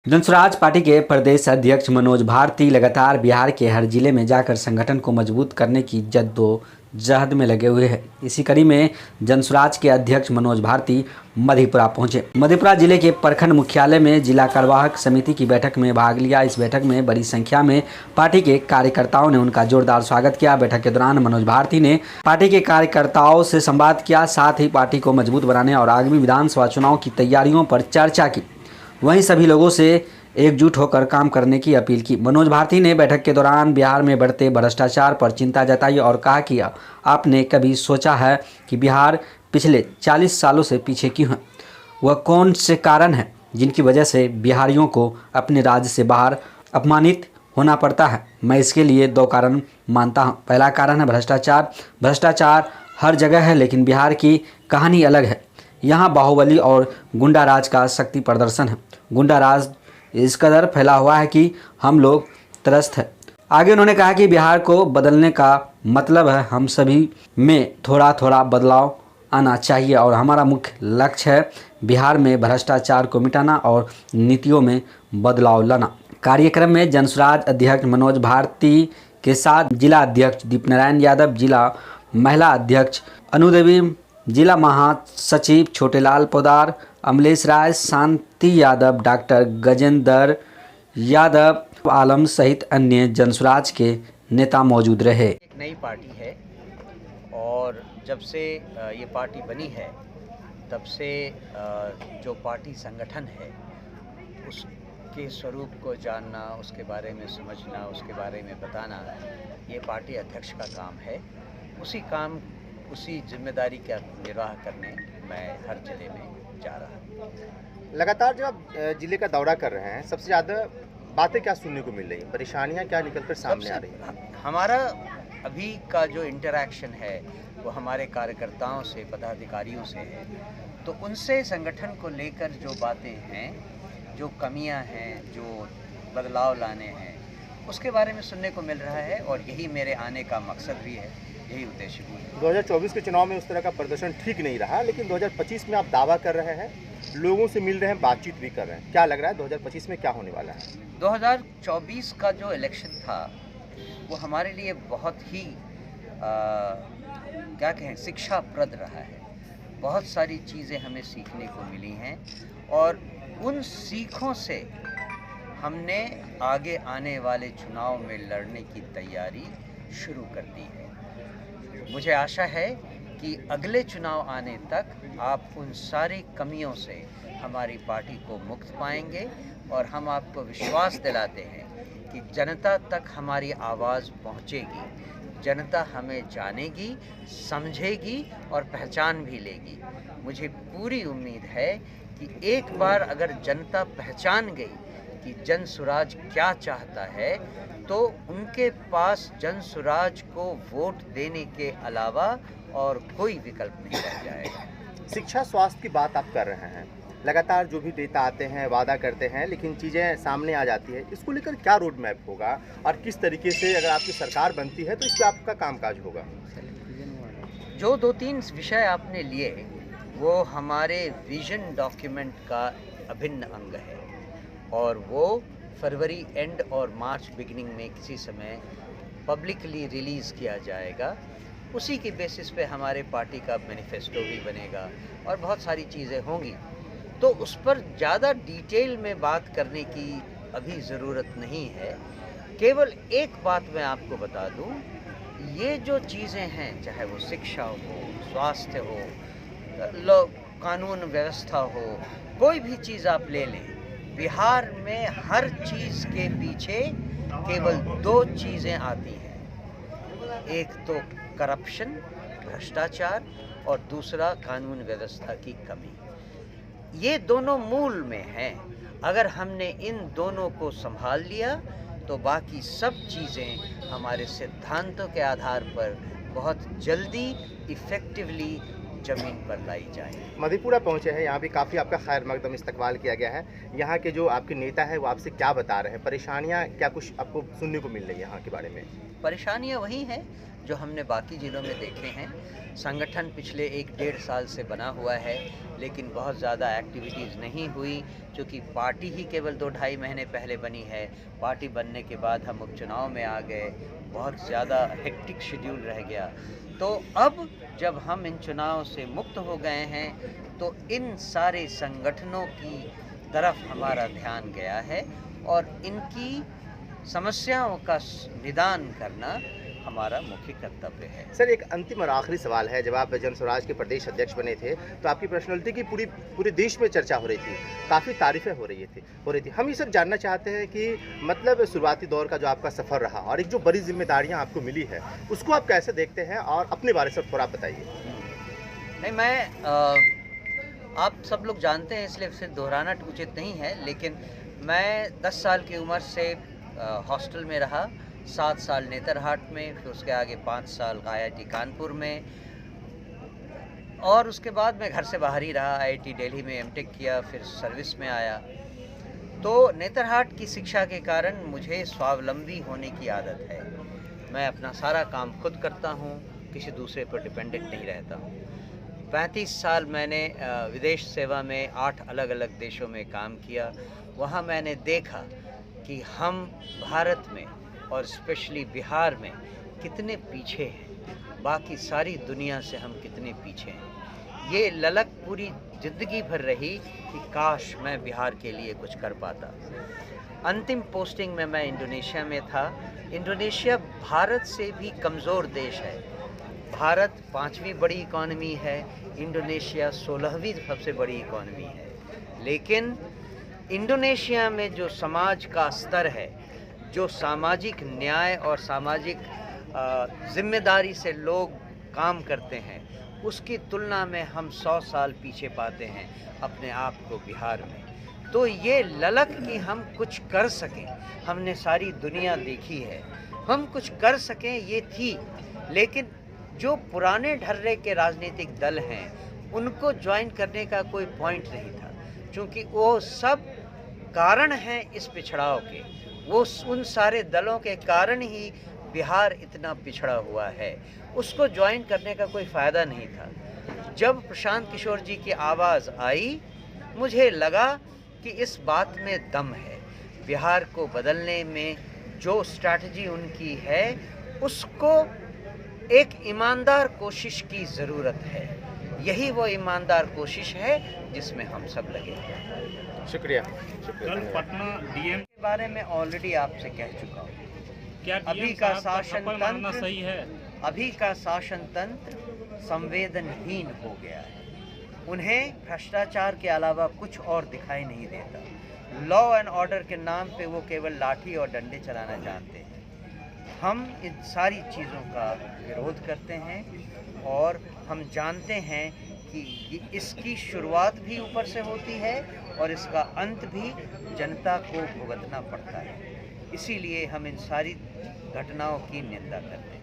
Jan Suraaj party के प्रदेश अध्यक्ष मनोज भारती लगातार बिहार के हर जिले में जाकर संगठन को मजबूत करने की जद्दोजहद में लगे हुए हैं। इसी कड़ी में जनसुराज के अध्यक्ष मनोज भारती मधेपुरा पहुंचे। मधेपुरा जिले के प्रखंड मुख्यालय में जिला कार्यवाहक समिति की बैठक में भाग लिया। इस बैठक में बड़ी संख्या में पार्टी के कार्यकर्ताओं ने उनका जोरदार स्वागत किया। बैठक के दौरान मनोज भारती ने पार्टी के कार्यकर्ताओं से संवाद किया, साथ ही पार्टी को मजबूत बनाने और आगामी विधानसभा चुनाव की तैयारियों पर चर्चा की। वहीं सभी लोगों से एकजुट होकर काम करने की अपील की। मनोज भारती ने बैठक के दौरान बिहार में बढ़ते भ्रष्टाचार पर चिंता जताई और कहा कि आपने कभी सोचा है कि बिहार पिछले 40 सालों से पीछे क्यों है? वह कौन से कारण हैं जिनकी वजह से बिहारियों को अपने राज्य से बाहर अपमानित होना पड़ता है? मैं इसके लिए 2 कारण मानता हूँ। पहला कारण है भ्रष्टाचार। भ्रष्टाचार हर जगह है, लेकिन बिहार की कहानी अलग है। यहाँ बाहुबली और गुंडाराज का शक्ति प्रदर्शन है। गुंडाराज इस कदर फैला हुआ है कि हम लोग त्रस्त हैं। आगे उन्होंने कहा कि बिहार को बदलने का मतलब है हम सभी में थोड़ा थोड़ा बदलाव आना चाहिए और हमारा मुख्य लक्ष्य है बिहार में भ्रष्टाचार को मिटाना और नीतियों में बदलाव लाना। कार्यक्रम में जनसुराज अध्यक्ष मनोज भारती के साथ जिला अध्यक्ष दीपनारायण यादव, जिला महिला अध्यक्ष अनुदेवी, जिला महासचिव छोटेलाल पोदार, अमलेश राय, शांति यादव, डॉक्टर गजेंद्र यादव आलम सहित अन्य जनसुराज के नेता मौजूद रहे। एक नई पार्टी है और जब से ये पार्टी बनी है तब से जो पार्टी संगठन है उसके स्वरूप को जानना, उसके बारे में समझना, उसके बारे में बताना ये पार्टी अध्यक्ष का काम है। उसी जिम्मेदारी का निर्वाह करने मैं हर जिले में जा रहा हूँ। लगातार जब आप जिले का दौरा कर रहे हैं, सबसे ज़्यादा बातें क्या सुनने को मिल रही हैं, परेशानियां क्या निकल कर सामने आ रही हैं? हमारा अभी का जो इंटरैक्शन है वो हमारे कार्यकर्ताओं से, पदाधिकारियों से है, तो उनसे संगठन को लेकर जो बातें हैं, जो कमियां हैं, जो बदलाव लाने हैं, उसके बारे में सुनने को मिल रहा है और यही मेरे आने का मकसद भी है, यही उद्देश्य भी है। 2024 के चुनाव में उस तरह का प्रदर्शन ठीक नहीं रहा, लेकिन 2025 में आप दावा कर रहे हैं, लोगों से मिल रहे हैं, बातचीत भी कर रहे हैं। क्या लग रहा है 2025 में क्या होने वाला है? 2024 का जो इलेक्शन था वो हमारे लिए बहुत ही क्या कहें, शिक्षाप्रद रहा है। बहुत सारी चीज़ें हमें सीखने को मिली हैं और उन सीखों से हमने आगे आने वाले चुनाव में लड़ने की तैयारी शुरू कर दी है। मुझे आशा है कि अगले चुनाव आने तक आप उन सारी कमियों से हमारी पार्टी को मुक्त पाएंगे और हम आपको विश्वास दिलाते हैं कि जनता तक हमारी आवाज़ पहुंचेगी, जनता हमें जानेगी, समझेगी और पहचान भी लेगी। मुझे पूरी उम्मीद है कि एक बार अगर जनता पहचान गई कि जनसुराज क्या चाहता है तो उनके पास जनसुराज को वोट देने के अलावा और कोई विकल्प नहीं रह जाएगा। शिक्षा, स्वास्थ्य की बात आप कर रहे हैं, लगातार जो भी नेता आते हैं वादा करते हैं, लेकिन चीज़ें सामने आ जाती है। इसको लेकर क्या रोड मैप होगा और किस तरीके से अगर आपकी सरकार बनती है तो इस पर आपका कामकाज होगा? जो 2-3 विषय आपने लिए वो हमारे विजन डॉक्यूमेंट का अभिन्न अंग है और वो फरवरी एंड और मार्च बिगिनिंग में किसी समय पब्लिकली रिलीज़ किया जाएगा। उसी के बेसिस पे हमारे पार्टी का मैनिफेस्टो भी बनेगा और बहुत सारी चीज़ें होंगी, तो उस पर ज़्यादा डिटेल में बात करने की अभी ज़रूरत नहीं है। केवल एक बात मैं आपको बता दूं, ये जो चीज़ें हैं, चाहे वो शिक्षा हो, स्वास्थ्य हो, कानून व्यवस्था हो, कोई भी चीज़ आप ले लें, बिहार में हर चीज़ के पीछे केवल 2 चीज़ें आती हैं। एक तो करप्शन, भ्रष्टाचार और दूसरा कानून व्यवस्था की कमी। ये दोनों मूल में हैं। अगर हमने इन दोनों को संभाल लिया तो बाकी सब चीज़ें हमारे सिद्धांतों के आधार पर बहुत जल्दी इफ़ेक्टिवली ज़मीन पर लाई जाए। मधेपुरा पहुंचे हैं, यहाँ भी काफ़ी आपका खैर मकदम इस्तकबाल किया गया है। यहाँ के जो आपके नेता है वो आपसे क्या बता रहे हैं, परेशानियाँ क्या कुछ आपको सुनने को मिल रही है यहाँ के बारे में? परेशानियाँ वही हैं जो हमने बाकी ज़िलों में देखे हैं। संगठन पिछले 1-1.5 साल से बना हुआ है, लेकिन बहुत ज़्यादा एक्टिविटीज़ नहीं हुई, क्योंकि पार्टी ही केवल 2-2.5 महीने पहले बनी है। पार्टी बनने के बाद हम उपचुनाव में आ गए, बहुत ज़्यादा हेक्टिक शेड्यूल रह गया। तो अब जब हम इन चुनाव से मुक्त हो गए हैं, तो इन सारे संगठनों की तरफ हमारा ध्यान गया है और इनकी समस्याओं का निदान करना हमारा मुख्य कर्तव्य है। सर, एक अंतिम और आखिरी सवाल है। जब आप जन स्वराज के प्रदेश अध्यक्ष बने थे तो आपकी पर्सनैलिटी की पूरे देश में चर्चा हो रही थी, काफ़ी तारीफ़ें हो रही थी। हम ये सब जानना चाहते हैं कि मतलब शुरुआती दौर का जो आपका सफ़र रहा और एक जो बड़ी जिम्मेदारियां आपको मिली है, उसको आप कैसे देखते हैं और अपने बारे से थोड़ा बताइए। नहीं, मैं आप सब लोग जानते हैं, इसलिए फिर दोहराना उचित नहीं है, लेकिन मैं 10 साल की उम्र से हॉस्टल में रहा, 7 साल नेतरहाट में, फिर उसके आगे 5 साल IIT कानपुर में, और उसके बाद मैं घर से बाहर ही रहा। IIT दिल्ली में MTech किया, फिर सर्विस में आया। तो नेतरहाट की शिक्षा के कारण मुझे स्वावलंबी होने की आदत है। मैं अपना सारा काम खुद करता हूँ, किसी दूसरे पर डिपेंडेंट नहीं रहता हूँ। 35 साल मैंने विदेश सेवा में 8 अलग अलग देशों में काम किया। वहाँ मैंने देखा कि हम भारत में और स्पेशली बिहार में कितने पीछे हैं, बाकी सारी दुनिया से हम कितने पीछे हैं। ये ललक पूरी ज़िंदगी भर रही कि काश मैं बिहार के लिए कुछ कर पाता। अंतिम पोस्टिंग में मैं इंडोनेशिया में था। इंडोनेशिया भारत से भी कमज़ोर देश है। भारत 5वीं बड़ी इकॉनमी है, इंडोनेशिया 16वीं सबसे बड़ी इकॉनमी है। लेकिन इंडोनेशिया में जो समाज का स्तर है, जो सामाजिक न्याय और सामाजिक जिम्मेदारी से लोग काम करते हैं, उसकी तुलना में हम 100 साल पीछे पाते हैं अपने आप को बिहार में। तो ये ललक कि हम कुछ कर सकें, हमने सारी दुनिया देखी है, हम कुछ कर सकें ये थी। लेकिन जो पुराने ढर्रे के राजनीतिक दल हैं, उनको ज्वाइन करने का कोई पॉइंट नहीं था, क्योंकि वो सब कारण हैं इस पिछड़ाव के। वो उन सारे दलों के कारण ही बिहार इतना पिछड़ा हुआ है। उसको ज्वाइन करने का कोई फ़ायदा नहीं था। जब प्रशांत किशोर जी की आवाज़ आई, मुझे लगा कि इस बात में दम है। बिहार को बदलने में जो स्ट्रैटेजी उनकी है, उसको एक ईमानदार कोशिश की ज़रूरत है। यही वो ईमानदार कोशिश है जिसमें हम सब लगे हैं। शुक्रिया। कल पटना डीएम के बारे में ऑलरेडी आपसे कह चुका हूँ। क्या अभी का शासन मानना तंत्र सही है? अभी का शासन तंत्र संवेदनहीन हो गया है। उन्हें भ्रष्टाचार के अलावा कुछ और दिखाई नहीं देता। लॉ एंड ऑर्डर के नाम पे वो केवल लाठी और डंडे चलाना जानते हैं। हम इन सारी चीज़ों का विरोध करते हैं और हम जानते हैं कि इसकी शुरुआत भी ऊपर से होती है और इसका अंत भी जनता को भुगतना पड़ता है। इसीलिए हम इन सारी घटनाओं की निंदा करते हैं।